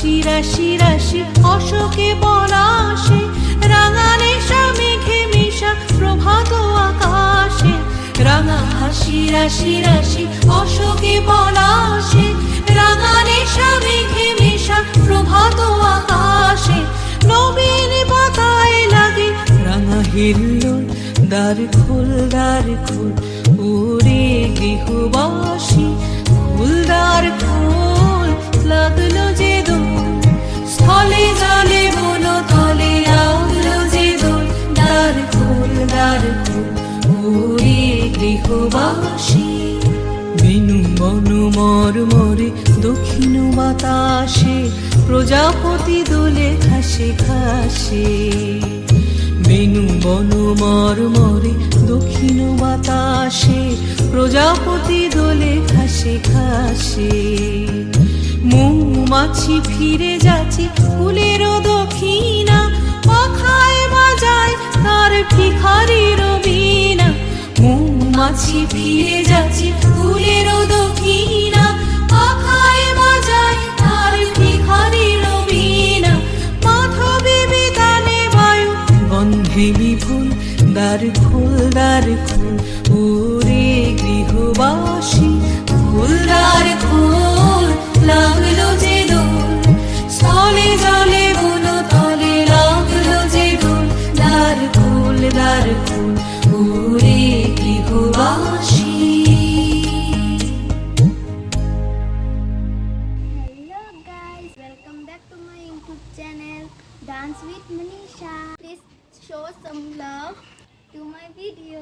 হাসি রাশি রাশি অশোকে পলাশে, রাঙা নেশা মেঘে মেশা প্রভাত আকাশে। রাঙা হাসি রাশি রাশি অশোকে পলাশে, রাঙা নেশা মেঘে মেশা প্রভাত আকাশে। নবীন পাতায় লাগে রাঙা হিল্লোল, দ্বার খোল ওরে গৃহবাসী, ফুলদার খোল লাগলো যে দোল, স্থলে জলে বলো তলে লাগলো যে দোল। দ্বার খোল ওরে গৃহবাসী। বেনু বন মরমরে দক্ষিণ বাতাসে, প্রজাপতি দোলে ঘাসে ঘাসে। বেনু বন মরমরে দক্ষিণ বাতাসে, প্রজাপতি দোলে ঘাসে ঘাসে। মৌমাছি ফিরে যাচ্ছে ফুলের দক্ষিণা, পাখায় বাজায় তার ভিখারির বীণা। মৌমাছি ফিরে যাচ্ছে ফুলের দক্ষিণা, পাখায় বাজায় তার ভিখারির বীণা। মাধবী বিতানে বায়ু গন্ধে বিপুল, দ্বার খোল ওরে গৃহবাসী, ফুলদার খোল লাগলো যে দোল, স্থলে জলে বলো তলে লাগলো যে দোল। দ্বার খোল ওরে গৃহবাসী। Hello guys, welcome back to my YouTube channel Dance with Manisha. Please show some love to my video.